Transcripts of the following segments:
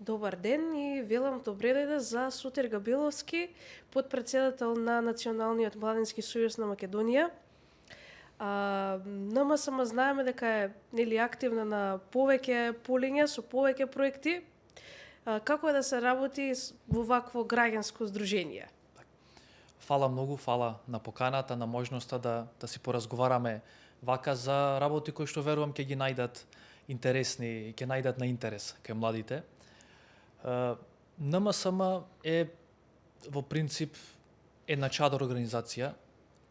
Добар ден и велам добре дојде за Сотир Габиловски, потпредседател на Националниот младински сојуз на Македонија. НМСМ знаеме дека е активна на повеќе полиња со повеќе проекти. Како е да се работи во вакво граѓанско здружение? Фала многу, фала на поканата, на можноста да си поразговараме вака за работи кои што верувам ќе ги најдат интересни, ќе најдат на интерес кај младите. НМСМ е во принцип една чадор организација.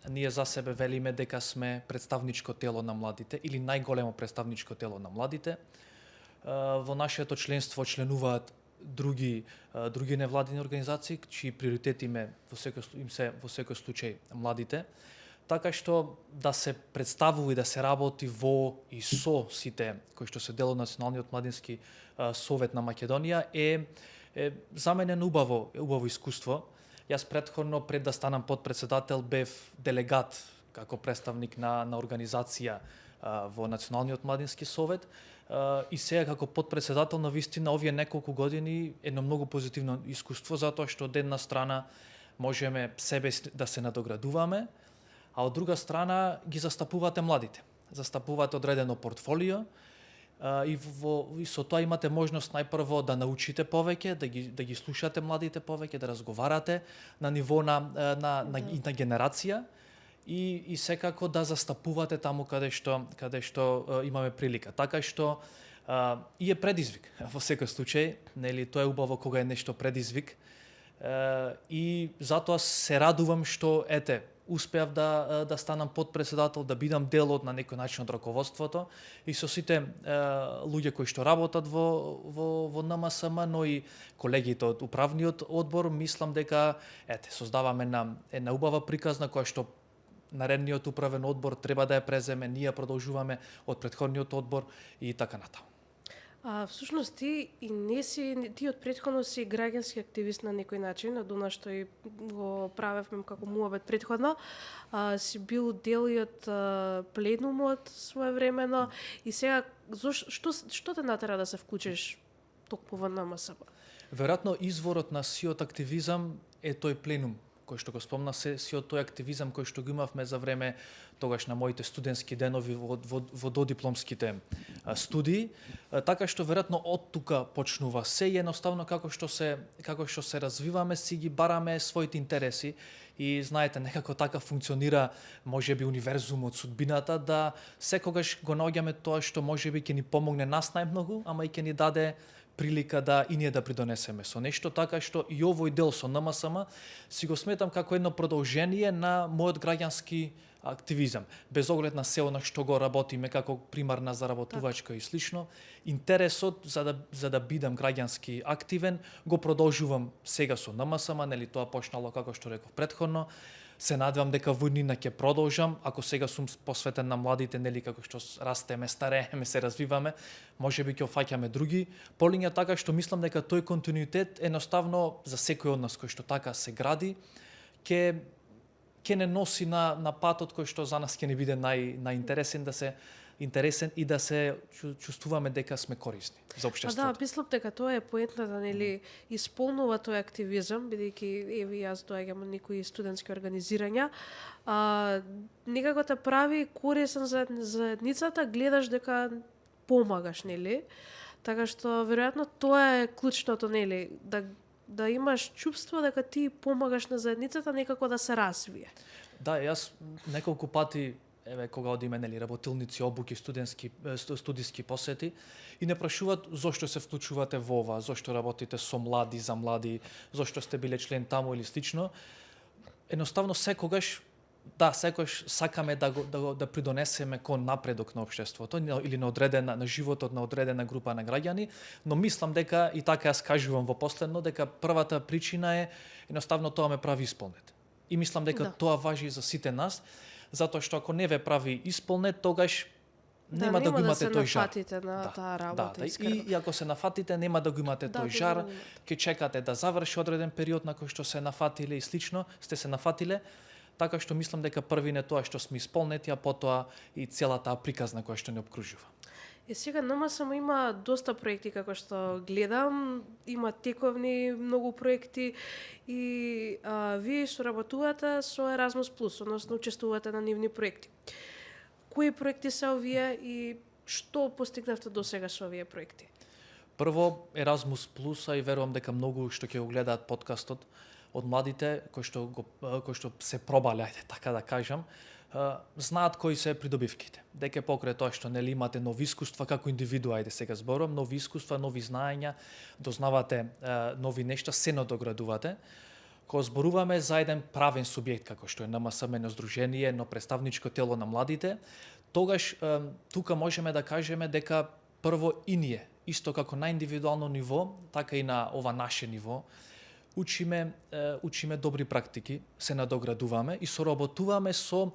Ние за себе велиме дека сме представничко тело на младите или најголемо представничко тело на младите. Во нашето членство членуваат други невладини организации чии приоритети во секој случај младите. Така што да се представува и да се работи во и со сите кои што се дел од Националниот младински совет на Македонија е за мене убаво искуство. Јас претходно, пред да станам потпредседател, бев делегат како представник на организација во Националниот младински совет и сега како потпредседател на вистина овие неколку години едно многу позитивно искуство, затоа што од една страна можеме себе да се надоградуваме, а од друга страна ги застапувате младите. Застапувате одредено портфолио и со тоа имате можност најпрво да научите повеќе, да ги слушате младите повеќе, да разговарате на ниво на генерација и секако да застапувате таму каде што имаме прилика. Така што и е предизвик во секој случај, нели, тоа е убаво кога е нешто предизвик. И затоа се радувам што успеав да станам потпредседател, да бидам дел од на некој начин од раководството и со сите луѓе кои што работат во НМСМ, но и колегите од управниот одбор, мислам дека создаваме една убава приказна која што наредниот управен одбор треба да ја преземе, ние продолжуваме од претходниот одбор и така натаму. Всушност ти од претходно си граѓански активист на некој начин, од она што и го правевме како муабет претходно, си бил дел и од пленумот своевремено и сега што те натера да се вклучиш токму во НМСМ? Веројатно изворот на сиот активизам е тој пленум кој што го спомна, сиот тој активизам кој што го имавме за време тогаш на моите студентски денови во додипломските студии, така што веројатно од тука почнува се и едноставно како што се развиваме си ги бараме своите интереси и знаете некако така функционира можеби универзумот, судбината, да секогаш го наоѓаме тоа што можеби ќе ни помогне нас најмногу, ама и ќе ни даде прилика да и ние да придонесеме со нешто, така што и овој дел со НМСМ си го сметам како едно продолжение на мојот граѓански активизам, без оглед на се она што го работиме како примарна заработувачка и слично. Интересот за да бидам граѓански активен го продолжувам сега со НМСМ, нели тоа почнало како што реков претходно. Се надевам дека во иднина ќе продолжам, ако сега сум посветен на младите, нели како што растеме, старееме, се развиваме, можеби ќе офаќаме други полиња, така што мислам дека тој континуитет едноставно за секој од нас кој што така се гради, ќе не носи на патот кој што за нас ќе не биде најинтересен и да се чувствуваме дека сме корисни за општеството. Да, мислам дека тоа е поентата, нели, исполнува тој активизам, бидејќи еве јас доаѓам од некои студентски организирања, некако те прави корисен за заедницата, гледаш дека помагаш, нели? Така што веројатно тоа е клучното, нели, да имаш чувство дека ти помагаш на заедницата некако да се развие. Да, јас неколку пати кога одиме, нели, работилници, обуки, студиски посети и не прашуваат зошто се вклучувате во ова, зошто работите со млади, за млади, зошто сте биле член таму или слично. Едноставно секогаш сакаме да придонесеме кон напредок на општеството или на животот на одредена група на граѓани, но мислам дека и така јас кажувам во последно дека првата причина е едноставно тоа ме прави исполнет. И мислам дека тоа важи за сите нас, затоа што ако не ве прави исполнет, тогаш нема да го имате тој жар. На таа работа, и ако се нафатите, нема да го имате тој жар, ќе чекате да заврши одреден период на кој што се нафатиле и слично, сте се нафатиле. Така што мислам дека првине тоа што сме исполнети, а потоа и целата приказна која што не обкружува. Сега НМСМ има доста проекти како што гледам, има тековни многу проекти и вие соработувате со Erasmus+, односно учествувате на нивни проекти. Кои проекти се овие и што постигнавте досега со овие проекти? Прво, Erasmus Plus, а и верувам дека многу што ќе го гледаат подкастот од младите кои што се пробале, ајде така да кажам, знаат кои се придобивките. Дека покрај тоа што нели имате нови искуства како индивидуа, ајде сега зборувам, нови искуства, нови знаења, дознавате нови нешта, се надоградувате. Кога зборуваме за еден правен субјект како што е НМСМ, едно здружение, едно представничко тело на младите, тогаш тука можеме да кажеме дека прво и ние, исто како на индивидуално ниво, така и на ова наше ниво, учиме добри практики, се надоградуваме и соработуваме со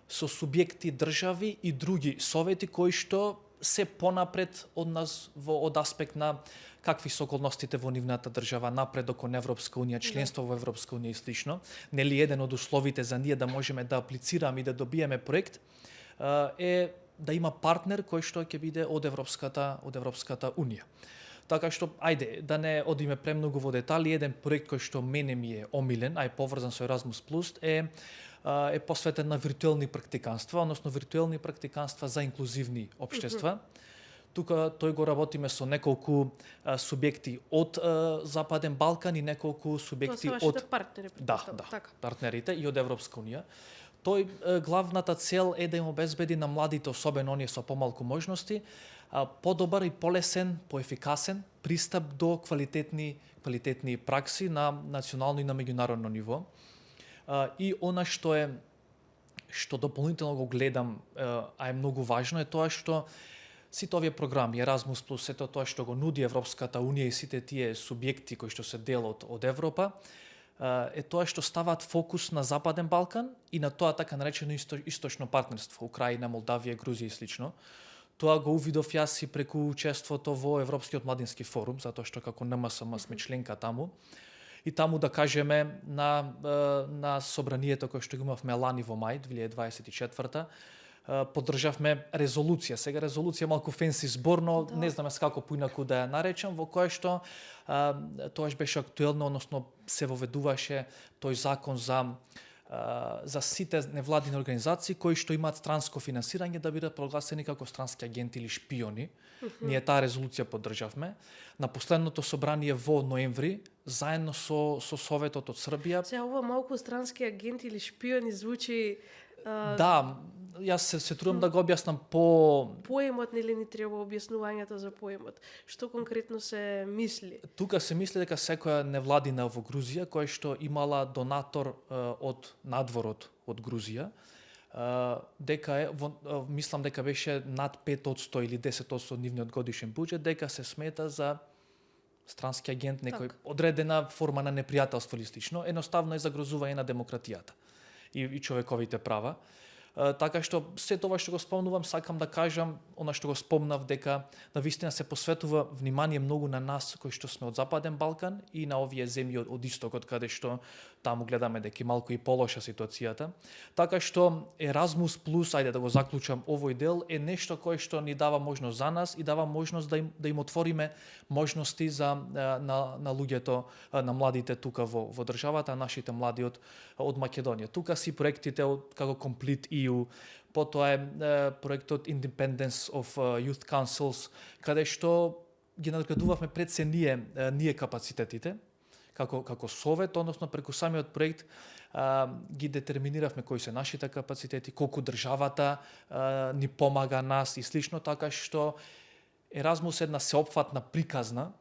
субјекти, држави и други совети кои што се понапред од нас од аспект на какви се околностите во нивната држава, напредок кон Европска унија, членство во Европска унија и слично. Нели еден од условите за ние да можеме да аплицираме и да добиеме проект е да има партнер кој што ќе биде од Европската унија. Така што, ајде, да не одиме премногу во детали, еден проект кој што мене ми е омилен, а е поврзан со Erasmus Plus, е посветен на виртуелни практиканства, односно виртуелни практиканства за инклузивни општества. Тука тој го работиме со неколку субјекти од Западен Балкан и неколку субјекти од партнери, така, партнерите и од Европска унија. Тој главната цел е да им обезбеди на младите, особено оние со помалку можности, подобар и полесен, поефикасен пристап до квалитетни пракси на национално и на меѓународно ниво. И она што дополнително го гледам, а е многу важно, е тоа што сите овие програми, Erasmus+, сето тоа што го нуди Европската унија и сите тие субјекти кои што се дел од Европа, е тоа што ставаат фокус на Западен Балкан и на тоа така наречено источно партнерство, Украина, Молдавија, Грузија и слично. Тоа го увидов јас и преку учеството во Европскиот младински форум, затоа што како НМСМ сме членка таму. И таму да кажеме на собранието кој што го имавме лани во мај 2024, поддржавме резолуција. Сега резолуција е малку фенси збор, но не знаме како поинаку да ја наречам, во која што тоаш беше актуелно, односно се воведуваше тој закон за сите невладини организации кои што имаат странско финансирање да бидат прогласени како странски агенти или шпиони. Ние таа резолуција поддржавме. На последното собрание во ноември, заедно со Советот од Србија. Се ова малку странски агенти или шпиони звучи Да, јас се трудам да го објаснам поемот, нели ни треба објаснувањето за поемот. Што конкретно се мисли? Тука се мисли дека секоја невладина во Грузија која што имала донатор од надворот од Грузија, дека мислам дека беше над 5% или 10% од нивниот годишен буџет, дека се смета за странски агент, некој одредена форма на непријателство или слично, едноставно е загрозување на демократијата и човековите права. Така што се тоа што го спомнувам, сакам да кажам, она што го спомнав, дека навистина се посветува внимание многу на нас кои што сме од Западен Балкан и на овие земји од истокот, каде што таму гледаме дека малку и полоша ситуацијата. Така што Erasmus+, ајде да го заклучам овој дел, е нешто кое што ни дава можност за нас и дава можност да им отвориме можности на луѓето, на младите тука во државата, нашите млади од Македонија. Тука си проектите како Complete EU, потоа е проектот Independence of Youth Councils, каде што ги надградувавме пред се ние капацитетите, како совет, односно преку самиот проект ги детерминиравме кои се нашите капацитети, колку државата ни помага нас и слично, така што Erasmus е една сеопфатна приказна,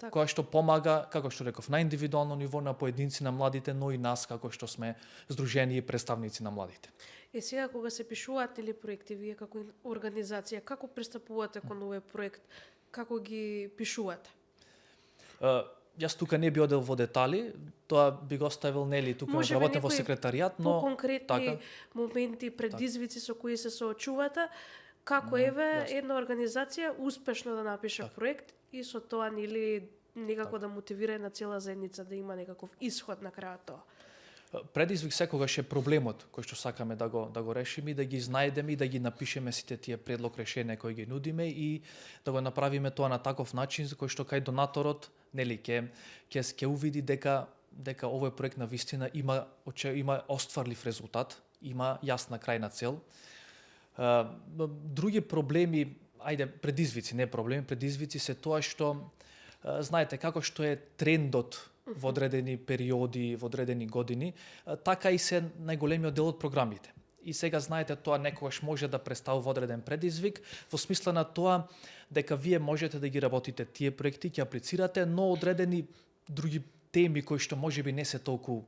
која што помага, како што реков, на индивидуално ниво, на поединци, на младите, но и нас, како што сме здружени и представници на младите. Сега, кога се пишуваат или проекти, вие како организација, како пристапувате кон овој проект, како ги пишувате? Јас тука не би одел во детали, тоа би го оставил нели тука работам во секретаријат, но конкретни моменти, предизвици со кои се соочувате, како една организација успешно да напише проект и со тоа нели некако да мотивира на цела заедница да има некаков исход на крајот тоа. Предизвик секогаш е проблемот кој што сакаме да го решиме и да ги знајдеме и да ги напишеме сите тие предлог решенија кои ги нудиме и да го направиме тоа на таков начин за кој што кај донаторот нели ќе увиди дека овој проект на вистина има остварлив резултат, има јасна крајна цел. Други проблеми, предизвици, не проблеми, предизвици се тоа што знаете како што е трендот во одредени периоди, во одредени години, така и се најголемиот дел од програмите. И сега знаете тоа некогаш може да представува одреден предизвик во смисла на тоа дека вие можете да ги работите тие проекти, ќе аплицирате, но одредени други теми кои што можеби не се толку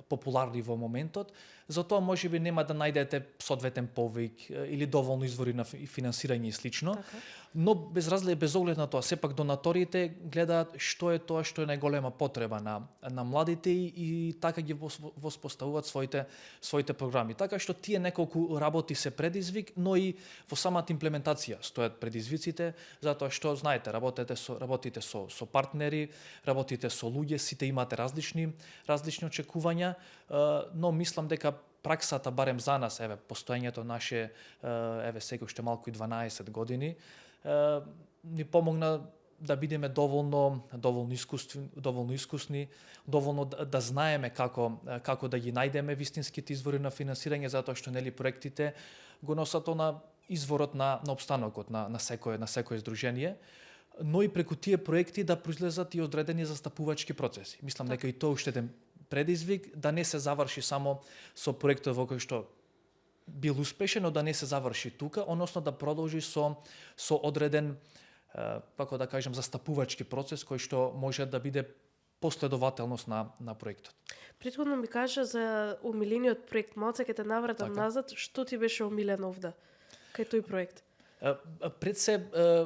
популарни во моментот, затоа можеби нема да најдете соодветен повик или доволно извори на финансирање и слично. Така. Но без оглед на тоа, сепак донаторите гледаат што е тоа што е најголема потреба на младите и така ги воспоставуваат своите програми. Така што тие неколку работи се предизвик, но и во самата имплементација стојат предизвиците, затоа што знаете, работите со партнери, работите со луѓе, сите имате различни очекувања, но мислам дека праксата барем за нас, постоењето наше сега уште малку и 12 години, ни помогна да бидеме доволно искусни, доволно да знаеме како да ги најдеме вистинските извори на финансирање, затоа што нели проектите го носат изворот на обстанокот на секое здружение, но и преку тие проекти да произлезат и одредени застапувачки процеси. Мислам дека и тоа уште еден предизвик, да не се заврши само со проектот во кој што бил успешен, но да не се заврши тука, односно да продолжи со одреден, како да кажем, застапувачки процес кој што може да биде последователност на проектот. Претходно ми кажа за омилениот проект, малце ќе те навратам Така. назад, што ти беше омилен овде, кај тој проект? Пред се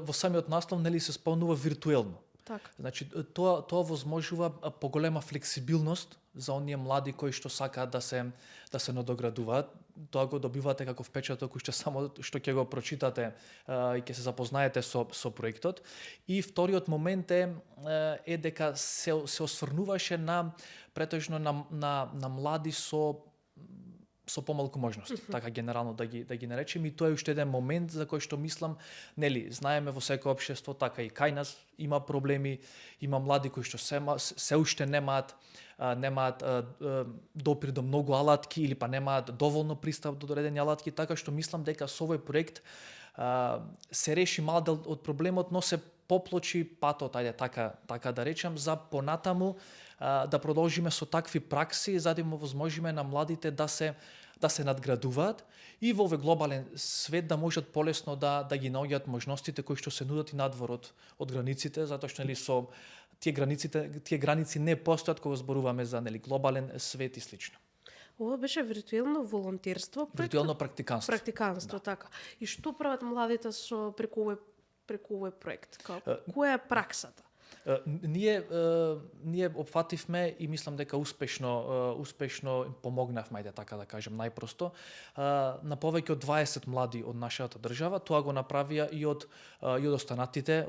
во самиот наслов нели се спомнува виртуелно. Така. Значи тоа возможува поголема флексибилност за оние млади кои што сакаат да се надоградуваат. Тоа го добивате како впечаток уште само што ќе го прочитате и ќе се запознаете со проектот. И вториот момент е дека се осврнуваше претежно на млади со помалку можности, така генерално да ги наречем, и тоа е уште еден момент за кој што мислам, нели, знаеме во секој општество, така и кај нас има проблеми, има млади кои што се уште немаат допир до многу алатки или па немаат доволно пристап до одредени алатки, така што мислам дека со овој проект се реши мал дел од проблемот, но се поплочи патот, така да речам, за понатаму да продолжиме со такви пракси, за да им овозможиме на младите да се надградуваат и во овој глобален свет да можат полесно да ги наоѓаат можностите кои што се нудат и надвор од границите, затоа што нели со тие граници не постојат кога зборуваме за нели глобален свет и слично. Ова беше виртуелно волонтерство, Виртуелно практиканство. Практиканство, така. И што прават младите преку овој проект? Која е праксата? Ние опфативме и мислам дека успешно помогнавме, така да кажем најпросто, на повеќе од 20 млади од нашата држава. Тоа го направија и од останатите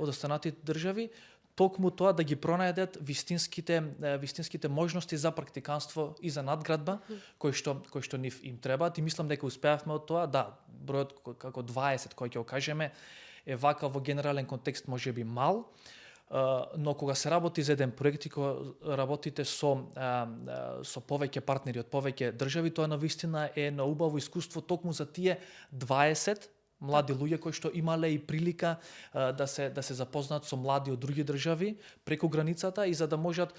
држави, токму тоа да ги пронајдат вистинските можности за практиканство и за надградба кои што нив им требаат, и мислам дека успеавме од тоа. Да, бројот како 20 кој ќе го кажеме е вака во генерален контекст можеби мал, но кога се работи за еден проект и кога работите со повеќе партнери од повеќе држави, тоа навистина е на убаво искуство токму за тие 20 млади луѓе кои што имале и прилика да се запознаат со млади од други држави преку границата, и за да можат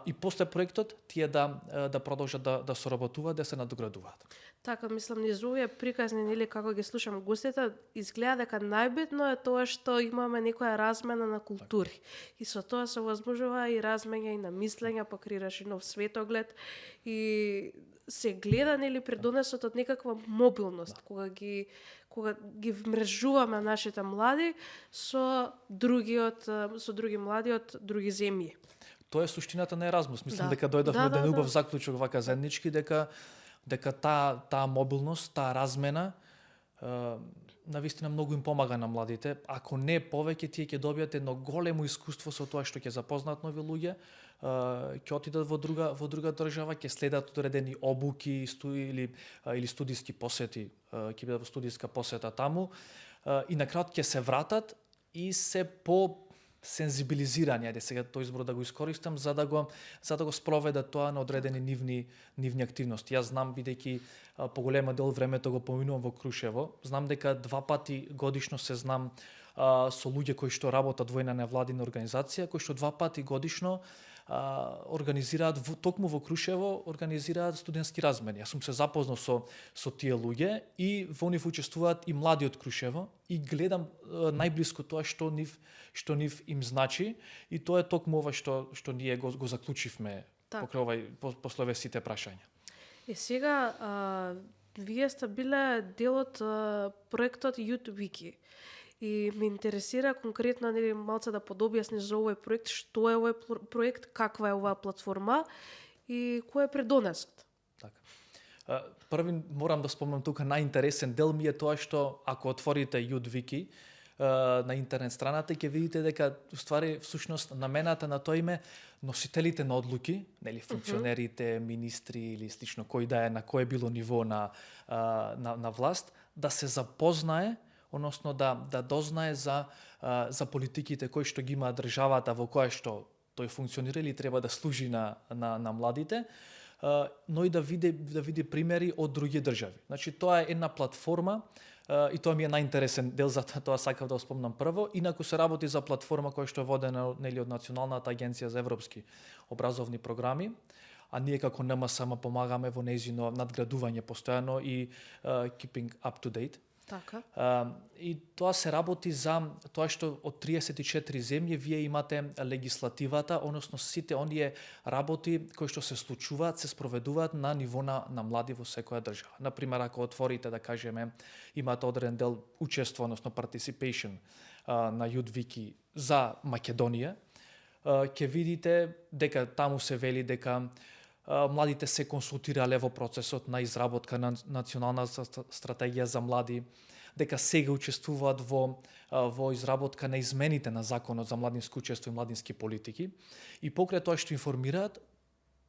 и после проектот тие да продолжат да соработуваат, да се надоградуваат. Така, мислам, низ овие приказни, или како ги слушам гостите, изгледа дека најбитно е тоа што имаме некоја размена на култури. И со тоа се возможува и размења и на мислења, па креираш и нов светоглед, и се гледа нели придонесот од некаква мобилност, кога ги вмрежуваме нашите млади со други млади од други земји. Тоа е суштината на Еразмус. Мислам дека дојдовме до убав заклучок вака заеднички, дека таа мобилност, таа размена навистина многу им помага на младите. Ако не повеќе, тие ќе добијат едно големо искуство со тоа што ќе запознаат нови луѓе, ќе отидат во друга држава, ќе следат одредени обуки или студиски посети, ќе бидат во студиска посета таму, и на крајот ќе се вратат и се по сензибилизирани, ајде сега тој избор да го искористам, за да го спроведат тоа на одредени нивни активности. Јас знам, бидејќи поголема дел времето го поминувам во Крушево, знам дека 2 пати годишно се знам со луѓе кои што работат во една невладина организација, кои што 2 пати годишно организираат токму во Крушево организираат студентски размени. Јас сум се запознал со тие луѓе и во нив учествуваат и млади од Крушево и гледам најблиско тоа што нив им значи, и тоа е токму ова што ние го заклучивме покрај после овие сите прашања. И сега вие сте биле дел од проектот Youth Wiki. И ме интересира конкретно малце да подобјасниш за овој проект, што е овој проект, каква е оваа платформа и кој е придонесот. Така. Први морам да спомнам тука најинтересен дел ми е тоа што ако отворите Youth Wiki на интернет страната, ќе видите дека уствари всушност намената на тоа име носителите на одлуки, нели функционерите, министри или слично кој да е на кое било ниво на власт, да се запознае, односно да дознае за политиките кои што ги има државата во која што тој функционира или треба да служи на младите, но и да види примери од други држави. Значи тоа е една платформа и тоа ми е најинтересен дел, затоа тоа сакав да го спомнам прво. Инаку се работи за платформа која што е водена нели од Националната агенција за европски образовни програми, а ние како НМСМ помагаме во нејзино надградување постојано и keeping up to date. Така. И тоа се работи за тоа што од 34 земји вие имате легислативата, односно сите оние работи кои што се случуваат, се спроведуваат на ниво на млади во секоја држава. Например, ако отворите, да кажеме, имате одреден дел учество, односно participation на Youth Wiki за Македонија, ќе видите дека таму се вели дека младите се консултирале во процесот на изработка на национална стратегија за млади, дека сега учествуваат во изработка на измените на законот за младинско учество и младински политики, и покрај тоа што информираат,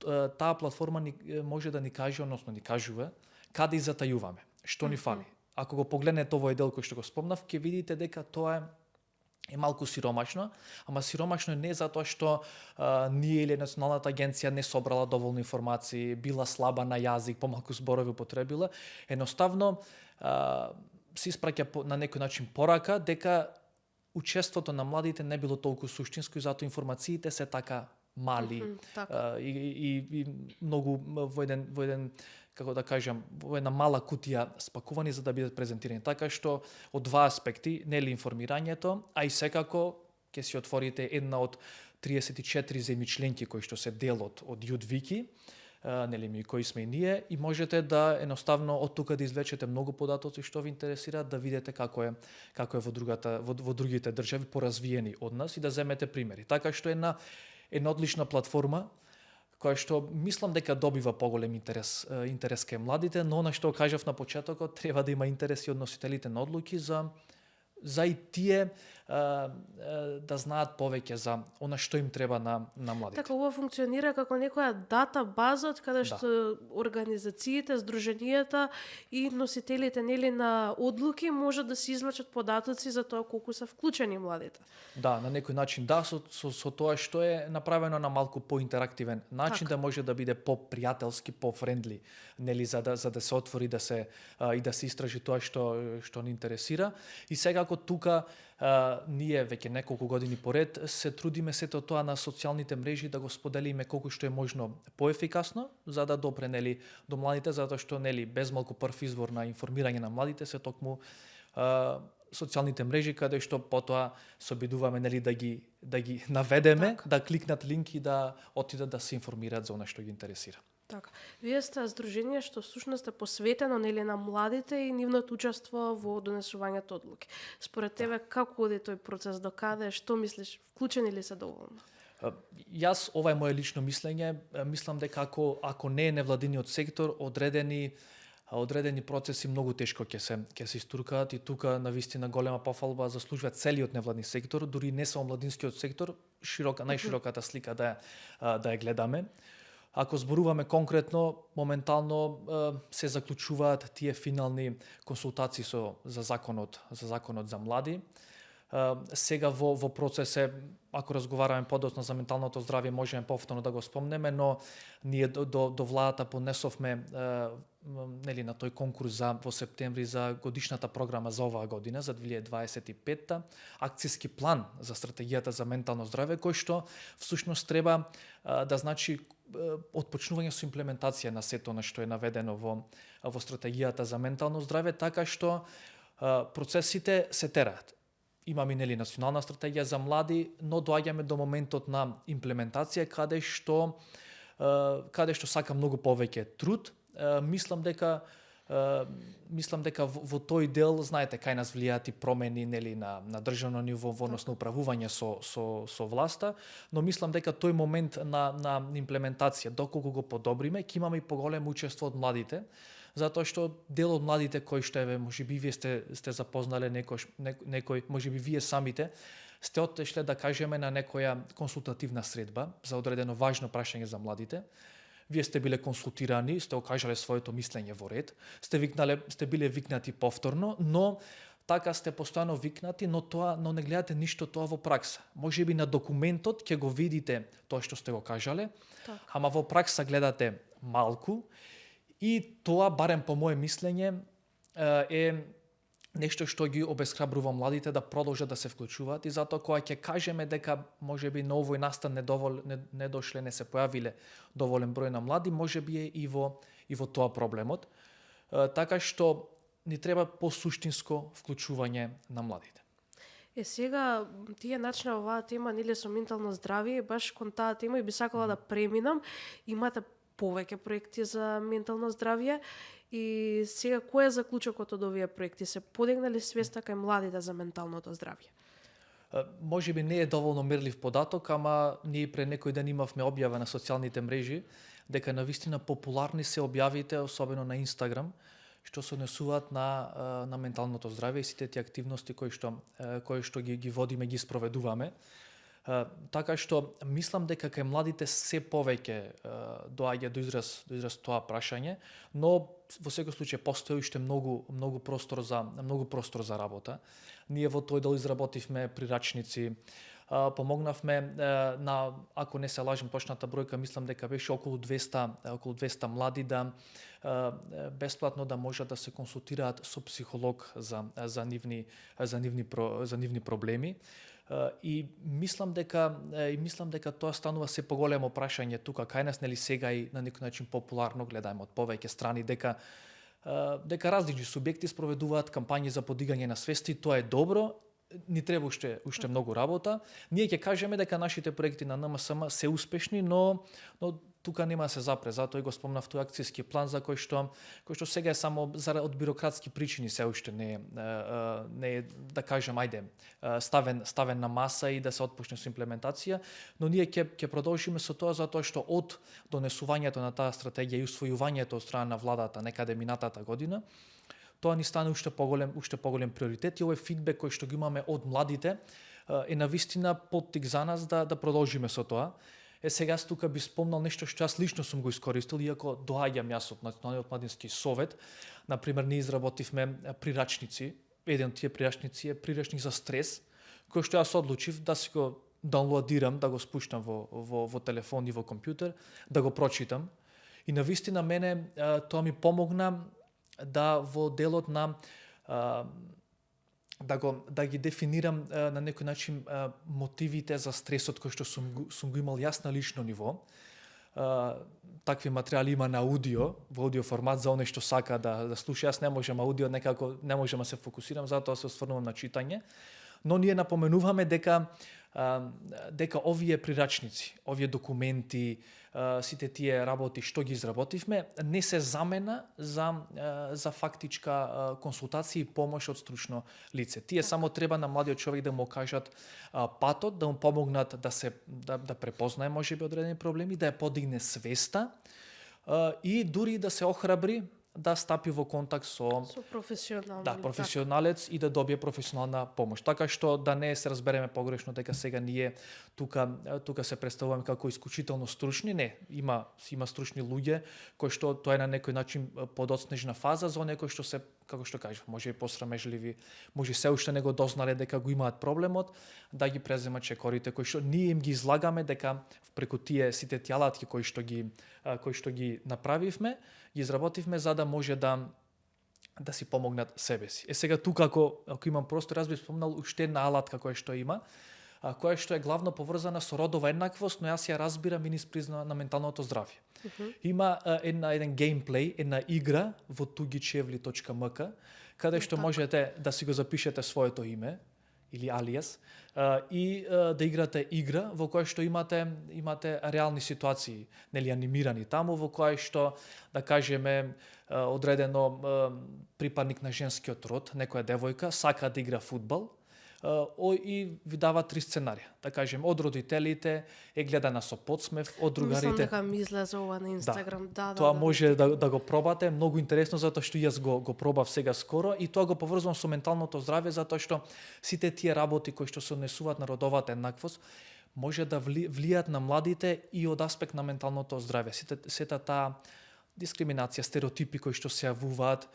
таа платформа може да ни каже, односно ни кажува каде и затајуваме, што ни фали. Ако го погледнете овој дел кој што го спомнав, ќе видите дека тоа е малку сиромашно, ама сиромашно не затоа што ние или Националната агенција не собрала доволно информации, била слаба на јазик, помалку зборови употребила. Едноставно се испраќа на некој начин порака дека учеството на младите не било толку суштинско и затоа информациите се така мали и многу во еден како да кажам, во една мала кутија спакувани за да бидат презентирани. Така што од 2 аспекти, нели информирањето, а и секако ќе си отворите една од 34 земји членки кои што се дел од Youth Wiki, нели ми кои сме и ние, и можете да едноставно од тука да извлечете многу податоци што ви интересираат, да видите како е во другите држави поразвиени од нас и да земете примери. Така што една одлична платформа која што мислам дека добива поголем интерес кај младите, но она што кажав на почетокот, треба да има интерес и од носителите на одлуки за и тие да знаат повеќе за она што им треба на младите. Така, ова функционира како некоја дата база каде што организациите, здруженијата и носителите нели на одлуки можат да се извлечат податоци за тоа колку се вклучени младите. Да, на некој начин да, со тоа што е направено на малку поинтерактивен начин, да може да биде попријателски, пофрендли, нели за да се отвори да се истражи тоа што ни интересира. И секако тука ние веќе неколку години поред се трудиме сето тоа на социјалните мрежи да го споделиме колку што е можно поефикасно, за да допре нели до младите, затоа што нели без малку прв извор на информирање на младите се токму социјалните мрежи, каде што потоа се обидуваме нели да ги наведеме, да кликнат линк и да отидат да се информираат за она што ги интересира. Така. Вие сте здружение што всушност е посветено нели на младите и нивното учество во донесувањето одлуки. Според тебе како оди тој процес, до каде, што мислиш, вклучени ли се доволно? Јас, ова е моје лично мислење, мислам дека ако не е невладиниот сектор, одредени одредени процеси многу тешко ќе се истуркаат и тука навистина голема пофалба заслужува целиот невладни сектор, дури не само младинскиот сектор, најшироката слика да ја гледаме. Ако зборуваме конкретно, моментално се заклучуваат тие финални консултации за законот за млади. Сега во процес е, ако разговараме подоцна за менталното здравје, можеме повторно да го спомнеме, но ние до владата поднесовме на тој конкурс во септември за годишната програма за оваа година, за 2025-та, акцијски план за стратегијата за ментално здравје, кој што всушност треба да значи отпочнување со имплементација на сето на што е наведено во стратегијата за ментално здравје, така што процесите се тераат. Имаме национална стратегија за млади, но доаѓаме до моментот на имплементација каде што сака многу повеќе труд. Мислам дека во тој дел, знаете, кај нас влијаат и промени на државно ниво во однос на управување со власта, но мислам дека тој момент на имплементација, доколку го подобриме, ќе имаме и поголемо учество од младите, затоа што дел од младите кои што можеби вие сте запознале некој, можеби вие самите сте отешле да кажеме на некоја консултативна средба за одредено важно прашање за младите. Вие сте биле консултирани, сте окажале своето мислење во ред, сте биле викнати повторно, но така сте постојано викнати, но не гледате ништо тоа во пракса. Можеби на документот ќе го видите тоа што сте го кажале, ама во пракса гледате малку. И тоа, барем по моje мислење, е нешто што ги обесхрабрува младите да продолжат да се вклучуваат, и затоа кога ќе кажеме дека можеби на овој настан не дошле, не се појавиле доволен број на млади, можеби е и во тоа проблемот. Така што ни треба посуштинско вклучување на младите. Сега, тие начина оваа тема, со ментално здравје, баш кон таа тема и би сакала да преминам. Имате повеќе проекти за ментално здравје и сега кој е заклучокот од овие проекти? Се подигнали свеста кај младите за менталното здравје? Можеби не е доволно мерлив податок, ама ние пред некој ден имавме објава на социјалните мрежи дека навистина популарни се објавите, особено на Инстаграм, што се однесуваат на менталното здравје и сите тие активности кои што ги водиме, ги спроведуваме. Така што мислам дека кај младите се повеќе доаѓа до израз тоа прашање, но во секој случај постои уште многу простор за работа. Ние во тој дел изработивме прирачници, помогнавме на, ако не се лажам точната бројка, мислам дека беше околу 200 млади да бесплатно да можат да се консултираат со психолог за нивни проблеми. И мислам дека тоа станува се поголемо прашање тука кај нас, сега и на некој начин популарно гледаме од повеќе страни дека различни субјекти спроведуваат кампањи за подигање на свести. Тоа е добро, ни треба уште многу работа. Ние ќе кажеме дека нашите проекти на НМСМ се успешни, но тука нема да се запре. Затоа и го спомнав тој акцијски план за кој што сега е само од бирократски причини се уште не е, да кажем, ставен на маса и да се отпочне со имплементација, но ние ќе продолжиме со тоа затоа што од донесувањето на таа стратегија и усвојувањето од страна на владата некаде минатата година, тоа ни стане уште поголем приоритет и овој фидбек кој што ги имаме од младите е навистина поттик за нас да продолжиме со тоа. Сега тука би спомнал нешто што јас лично сум го искористил, иако доаѓам јас од Националниот младински совет. Например, ние изработивме прирачници. Еден од тие прирачници е прирачник за стрес, кој што јас одлучив да си го даунлоадирам, да го спуштам во телефон и во компјутер, да го прочитам. И навистина мене тоа ми помогна да во делот на да ги дефинирам на некој начин мотивите за стресот кој што сум го имал јас на лично ниво. Такви материјали има на аудио, во аудио формат за оној што сака да слуша. Јас не можам аудио, некако не можам да се фокусирам, затоа се осврнувам на читање. Но ние напоменуваме дека овие прирачници, овие документи, сите тие работи што ги изработивме, не се замена за фактичка консултација и помош од стручно лице. Тие само треба на младиот човек да му кажат патот, да му помогнат да препознае можеби одредени проблеми, да ја подигне свеста и дури да се охрабри да стапи во контакт со Со професионално. да, професионалец и да добие професионална помош. Така што да не се разбереме погрешно дека сега ние тука се представуваме како исклучително стручни, не, има стручни луѓе кои што тоа е на некој начин подоцнежна фаза за оние кои што се, како што кажав, може и посрамежливи, може се уште не го дознале дека го имаат проблемот, да ги преземат чекорите кои што ние им ги излагаме дека преку тие сите тјалатки кои што ги направивме, ги изработивме за да може да си помогнат себе си. Сега тука ако имам простор, јас би спомнал уште една алатка која што има, која што е главно поврзана со родова еднаквост, но јас ја разбирам и низ призма на менталното здравје. Има еден геймплей, една игра во tugichevli.mk, каде што можете да си го запишете своето име или алиас и да играте игра во која што имате реални ситуации, нели анимирани таму, во која што да кажеме одредено припадник на женскиот род, некоја девојка сака да игра фудбал, и ви дава 3 сценарија. Да кажем, од родителите е гледана со подсмев, од другарите. Мислам дека ми излезе ова на Инстаграм. Да, тоа може да го пробате, многу интересно затоа што јас го пробав сега скоро и тоа го поврзувам со менталното здравје затоа што сите тие работи кои што се однесуваат на родовата еднаквост може да влијаат на младите и од аспект на менталното здравје. Сета таа дискриминација, стереотипи кои што се јавуваат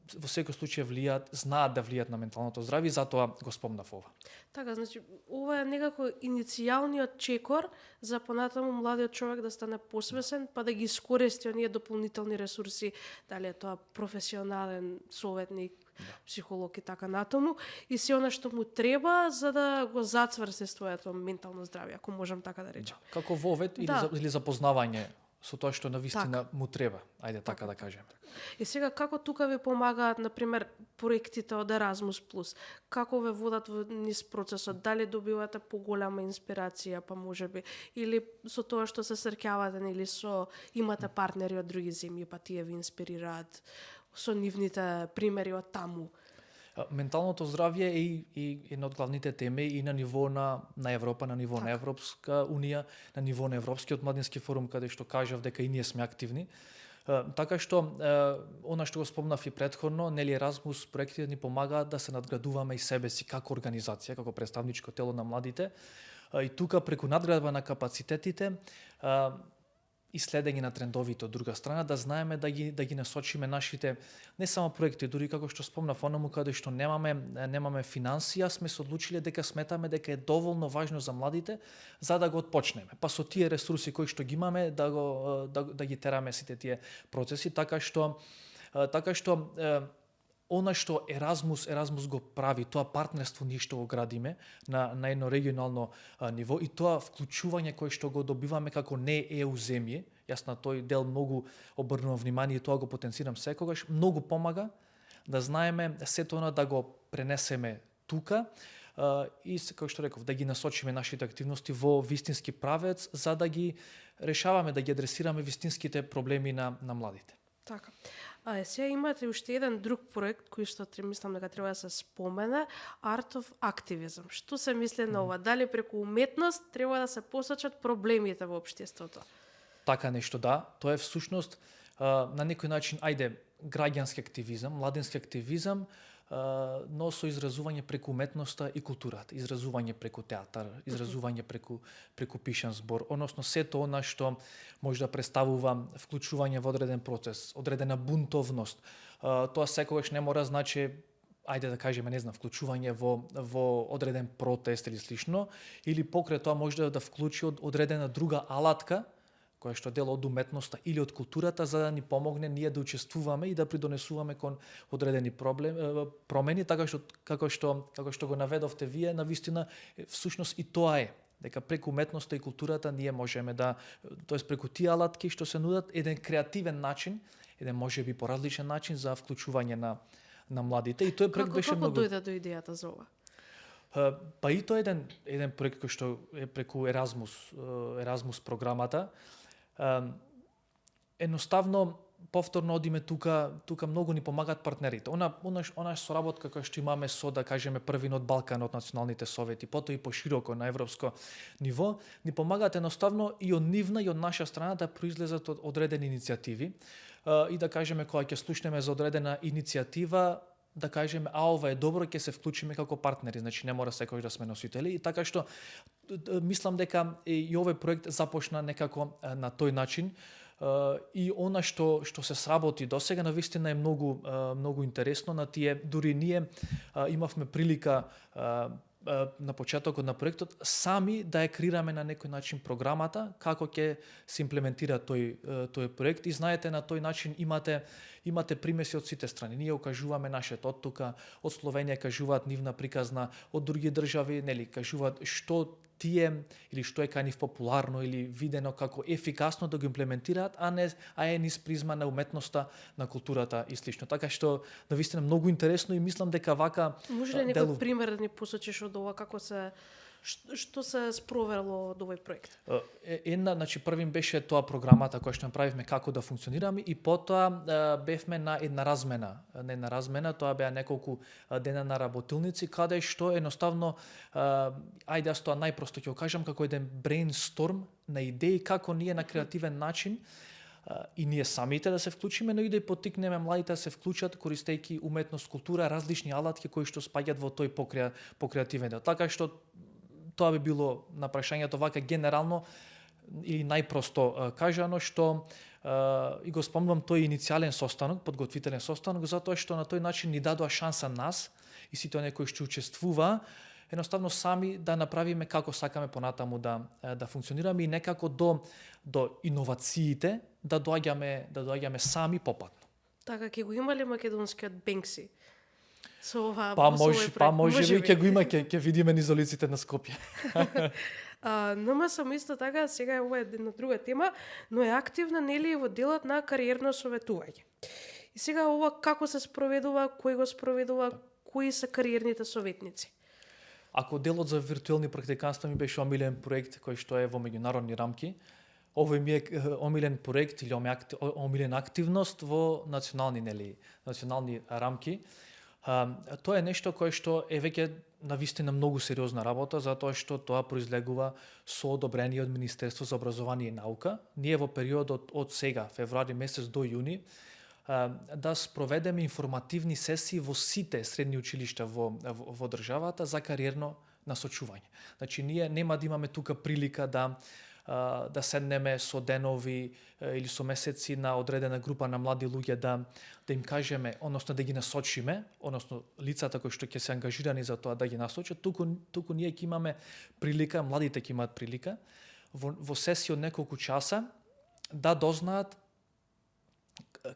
во секој случај знаат да влијаат на менталното здравје и затоа го спомнав ова. Така, значи, ова е некако иницијалниот чекор за понатаму младиот човек да стане посвесен, па да ги искористи оние дополнителни ресурси, дали е тоа професионален советник, психолог и така натаму, и се она што му треба за да го зацврсти своето ментално здравје, ако можам така да речам. Како вовет или запознавање со тоа што навистина му треба, ајде така да кажеме. И сега како тука ви помагаат, например, проектите од Erasmus+, како ве водат низ процесот, дали добивате поголема инспирација, па можеби, или со тоа што се среќавате, или имате партнери од други земји, па тие ви инспирираат со нивните примери од таму. Менталното здравје е и една од главните теми и на ниво на Европа, на ниво на Европска унија, на ниво на Европскиот младински форум, каде што кажав дека и ние сме активни. Така што, она што го спомнав и претходно, нели Erasmus проектите ни помагаат да се надградуваме и себе си како организација, како представничко тело на младите. И тука преку надградба на капацитетите, и следење на трендовите од друга страна, да знаеме да ги насочиме нашите не само проекти, дури како што спомнав онаму каде што немаме финансија, сме се одлучиле дека сметаме дека е доволно важно за младите за да го отпочнеме. Па со тие ресурси кои што ги имаме да ги тераме сите тие процеси, така што она што Erasmus го прави, тоа партнерство ние што го градиме на едно регионално ниво и тоа вклучување кое што го добиваме како не ЕУ земји, јас на тој дел многу обрнувам внимание и тоа го потенцирам секогаш, многу помага да знаеме сето она да го пренесеме тука и како што реков, да ги насочиме нашите активности во вистински правец за да ги решаваме, да ги адресираме вистинските проблеми на младите. Така. Сега имате уште еден друг проект кој што мислам дека треба да се спомене, Art of Activism. Што се мисли на ова? Дали преку уметност треба да се посочат проблемите во општеството? Така нешто, да. Тоа е всушност на некој начин, граѓански активизам, младински активизам, но со изразување преку уметноста и културата, изразување преку театар, изразување преку пишан збор, односно сето она што може да представува вклучување во одреден процес, одредена бунтовност. Тоа секогаш не мора значи да кажеме, не знам, вклучување во одреден протест или слично, или покрај тоа може да вклучи одредена друга алатка која што дел од уметноста или од културата за да ни помогне ние да учествуваме и да придонесуваме кон одредени промени, така што како што го наведовте вие, навистина всушност и тоа е дека преку уметноста и културата ние можеме тоест преку тие алатки што се нудат еден креативен начин, еден можеби поразличен начин за вклучување на младите и тој проект беше многу. Како дојде до идејата за ова? Па и тоа е еден проект кој што е преку Erasmus програмата. Едноставно повторно одиме тука многу ни помагаат партнерите. Она соработка која што имаме со, да кажеме, првиот Балкан од националните совети, потоа и пошироко на европско ниво, ни помагаат едноставно и од нивна и од наша страна да произлезат одредени иницијативи. и да кажеме кога ќе слушнеме за одредена иницијатива, да кажеме ова е добро, ќе се вклучиме како партнери, значи не мора секој да сме носители, и така што мислам дека и овој проект започна некако на тој начин, и она што се сработи досега навистина е многу интересно. На тие дури ние имавме прилика на почетокот на проектот сами да ја креираме на некој начин програмата, како ќе се имплементира тој проект, и знаете на тој начин имате примеси од сите страни. Ние окажуваме нашето од тука, од Словенија кажуваат нивна приказна, од други држави, нели, кажуваат што тие или што е кај нив популарно или видено како ефикасно да го имплементираат, а е низ призма на уметноста, на културата и слично. Така што навистина многу интересно, и мислам дека вака Може ли некој пример да ни посочиш од ова, како се што се спровело од овој проект? Значи првим беше тоа програмата која што направивме како да функционираме, и потоа бевме на една размена, тоа беа неколку дена на работилници, каде што едноставно, ајде јас тоа најпросто ќе го кажам, како еден брейнсторм на идеи како ние на креативен начин и ние самите да се вклучиме, но и да поттикнеме младите да се вклучат користејќи уметност, култура, различни алатки кои што спаѓаат во тој покреативен дел. Така што тоа би било на прашањето вака генерално или најпросто кажано, што и го спомнувам тој иницијален состанок, подготвителен состанок, затоа што на тој начин ни дадоа шанса нас и сите оние кои што учествува, едноставно сами да направиме како сакаме понатаму да функционираме, и некако до иновациите да доаѓаме сами попатно. Така ќе го има ли македонскиот Бенкси? Може би ќе го има, ќе видиме низ улиците на Скопје. НМС исто така, сега ова е една друга тема, но е активна нели во делот на кариерно советување. И сега ова како се спроведува, кој го спроведува, кои се кариерните советници? Ако делот за виртуелни практиканства ми беше омилен проект кој што е во меѓународни рамки, овој ми е омилен проект или омилена активност во национални рамки. Тоа е нешто кое што е веќе навистина многу сериозна работа, затоа што тоа произлегува со одобрение од Министерство за образование и наука. Ние во периодот од сега, февруари месец до јуни, да спроведеме информативни сесии во сите средни училишта во државата за кариерно насочување. Значи ние нема да имаме тука прилика да седнеме со денови или со месеци на одредена група на млади луѓе да им кажеме, односно да ги насочиме, односно лицата кои што ќе се ангажирани за тоа да ги насочат, туку ние ќе имаме прилика, младите ќе имаат прилика во сесија од неколку часа да дознаат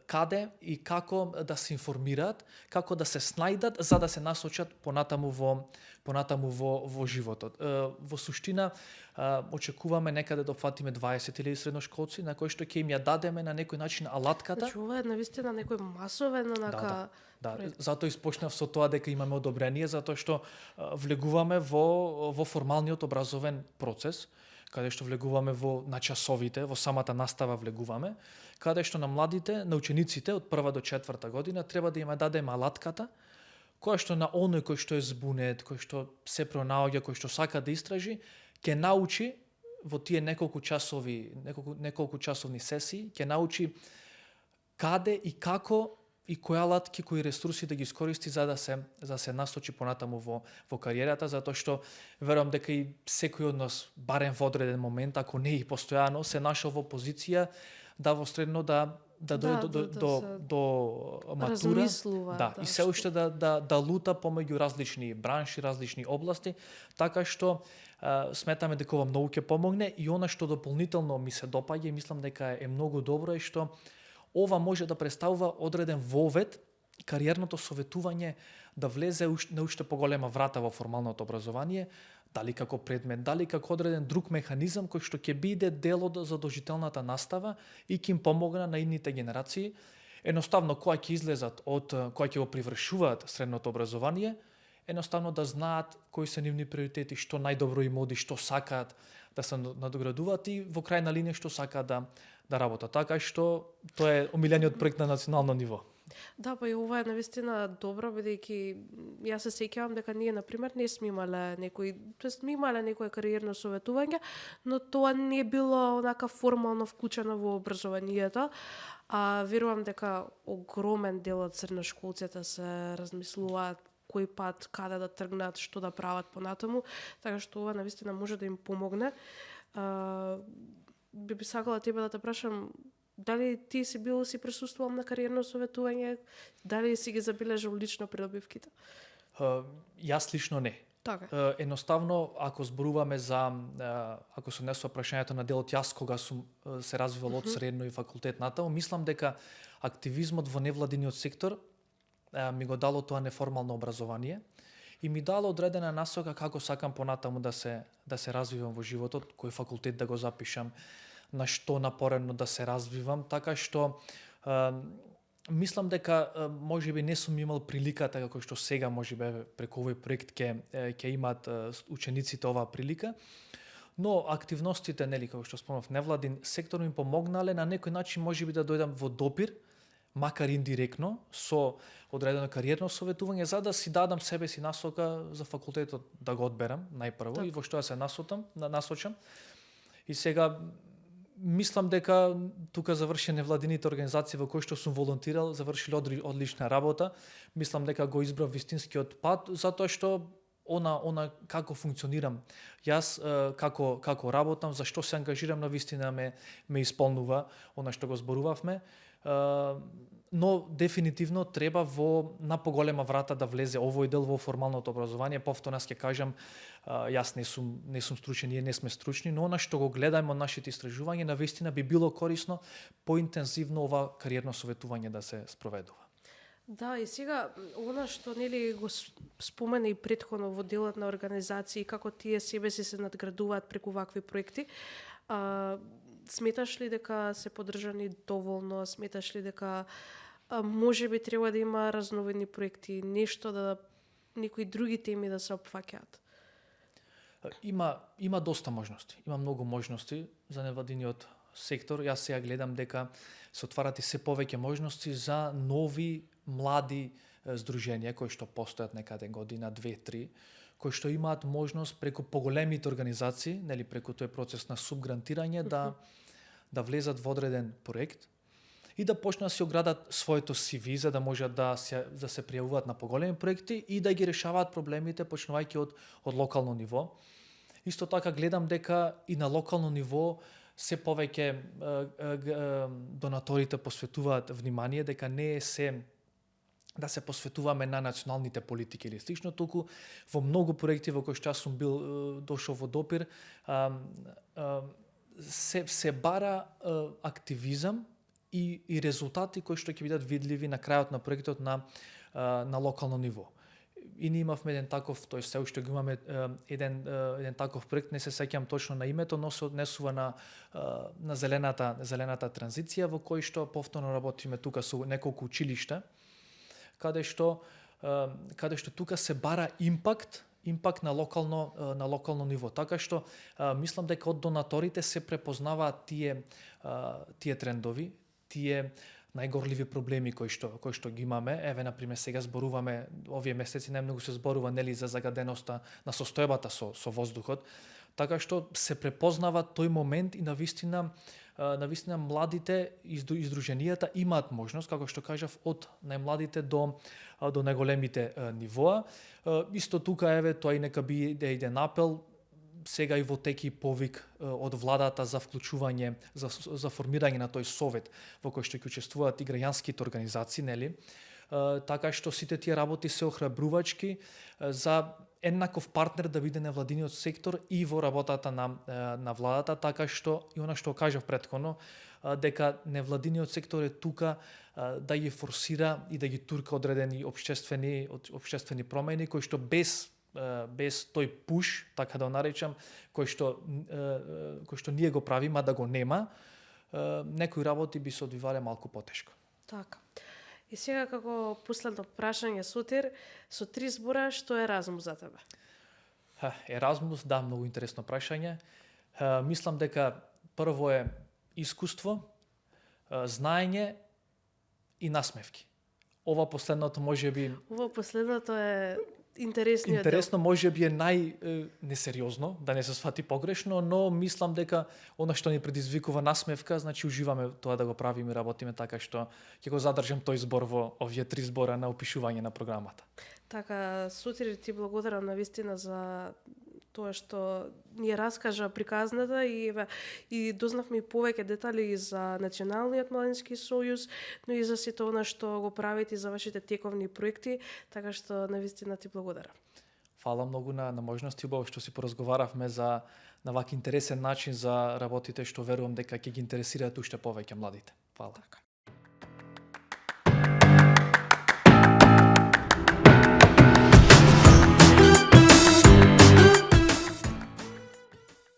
каде и како да се информираат, како да се снајдат за да се насочат понатаму во животот. Во суштина очекуваме некаде да опфатиме 20.000 средношколци на кои што ќе им ја дадеме на некој начин алатката. Значи ова е навистина некој масовен Да, затоа испочнав со тоа дека имаме одобрение, затоа што влегуваме во формалниот образовен процес, каде што влегуваме на часовите, во самата настава влегуваме, каде што на младите, на учениците од 1 до 4 година треба да им дадеме алатката, која што на оној кој што е збунет, кој што се пронаоѓа, кој што сака да истражи, ќе научи во тие неколку часовни сесии, ќе научи каде и како и кои алатки, кои ресурси да ги искористи за да се насочи понатаму во кариерата, затоа што верувам дека и секој од нас барем во одреден момент, ако не и постојано, се нашол во позиција да во средно да дојде до матура, и се уште да лута помеѓу различни бранши, различни области, така што сметаме дека ова многу ќе помогне. И она што дополнително ми се допаѓа и мислам дека е многу добро е што ова може да представува одреден вовед кариерното советување да влезе на уште поголема врата во формалното образование, дали како предмет, дали како одреден друг механизам кој што ќе биде дел од задолжителната настава и ќе им помогне на идните генерации. Едноставно кога ќе излезат кога ќе го привршуваат средното образование, едноставно да знаат кои се нивни приоритети, што најдобро им оди, што сакаат да се надоградуваат и во крајна линија што сакаат да работат. Така што тоа е омилениот проект на национално ниво. Да, па и ова е навистина добро, бидејќи јас се сеќавам дека ние, например, не сме имале некој, тоест сме имале некое кариерно советување, но тоа не било онака формално вклучено во образованието. А верувам дека огромен дел од средношколците се размислуваат кој пат, каде да тргнат, што да прават понатаму, така што ова навистина може да им помогне. Би сакала тебе да те прашам, дали ти си присуствувал на кариерно советување, дали си ги забележал лично придобивките? Јас лично не. Така. Едноставно, ако зборуваме за, ако се однесува прашањето на делот, јас кога сум се развивал од средно и факултет натаму, мислам дека активизмот во невладиниот сектор ми го дало тоа неформално образование и ми дало одредена насока како сакам понатаму да се развивам во животот, кој факултет да го запишам, на што напорено да се развивам, така што мислам дека можеби не сум имал приликата како што сега можеби преку овој проект ќе имаат учениците оваа прилика, но активностите, нели, како што спомнав, невладин сектор ми помогнале на некој начин можеби да дојдам во допир, макар индиректно, со одредено кариерно советување, за да си дадам себе си насока за факултетот да го одберам најпрво и во што да се насочам. И сега мислам дека тука заврши невладините организации во кои што сум волонтирал, завршиле одлична работа. Мислам дека го избрав вистинскиот пат, затоа што она како функционирам јас, како работам, зашто се ангажирам, на вистина ме исполнува она што го зборувавме. Но дефинитивно треба на поголема врата да влезе овој дел во формалното образование. Повторно ќе кажам, јас не сум стручен, ние не сме стручни, но она што го гледаме од нашите истражувања, навистина би било корисно поинтензивно ова кариерно советување да се спроведува. Да, и сега, она што нели го спомена и претходно во делот на организации, како тие себе си се надградуваат преку вакви проекти, сметаш ли дека се поддржани доволно? Сметаш ли дека може би треба да има разновидни проекти, нешто некои други теми да се опфаќаат? Има доста можности. Има многу можности за невладиниот сектор. Јас сега гледам дека се отварат и се повеќе можности за нови млади здруженија кои што постојат некаде година, 2-3, кои што имаат можност преку поголемите организации, нели, преку тој процес на субгрантирање да влезат во одреден проект и да почнат да се оградат своето CV за да можат да се пријавуваат на поголеми проекти и да ги решаваат проблемите почнувајќи од локално ниво. Исто така гледам дека и на локално ниво се повеќе донаторите посветуваат внимание дека не е се да се посветуваме на националните политики или слично, туку во многу проекти во кои што јас сум бил дошол во допир, се бара активизам и резултати кои што ќе бидат видливи на крајот на проектот на локално ниво. И ние имавме еден таков, тој се уште го имаме еден таков проект, не се сеќам точно на името, но се однесува на зелената транзиција, во кој што повторно работиме тука со неколку училишта, каде што тука се бара импакт на локално ниво. Така што мислам дека од донаторите се препознаваат тие трендови, тие најгорливи проблеми кои што ги имаме. Еве, например, сега зборуваме, овие месеци најмногу се зборува, нели, за загаденоста на состојбата со воздухот. Така што се препознава тој момент и навистина младите издруженијата имаат можност, како што кажав, од најмладите до најголемите нивоа. Исто тука, еве, тоа и нека би еден апел, сега и во теки повик од владата за вклучување, за формирање на тој совет во кој што ќе учествуваат и граѓанските организации, нели? Така што сите тие работи се охрабрувачки за еднаков партнер да биде невладиниот сектор и во работата на владата, така што и она што кажав претходно, дека невладиниот сектор е тука да ги форсира и да ги турка одредени општествени промени кои што без тој пуш, така да го наречам, кој што ние го правиме, да го нема, некои работи би се одвивале малку потешко. Така. И сега како последно прашање, Сотир, со 3 збора, што е Еразмус за тебе? Еразмус, да, многу интересно прашање. Мислам дека прво е искуство, знаење и насмевки. ова последното можеби Ова последното е интересниот интересно, можеби е несериозно, да не се свати погрешно, но мислам дека она што ни предизвикува насмевка, значи уживаме тоа да го правиме и работиме така што ќе го задржам тој збор во овие 3 збора на опишување на програмата. Така, Сотир, ти благодарам на вистина за тоа што ни раскажа приказната и дознавме и повеќе детали и за Националниот младински сојуз, но и за сето она што го правите и за вашите тековни проекти, така што на вистина ти благодарам. Фала многу на можности, убаво што си поразговаравме за на вака интересен начин за работите што верувам дека ќе ги интересираат уште повеќе младите. Фала. Така.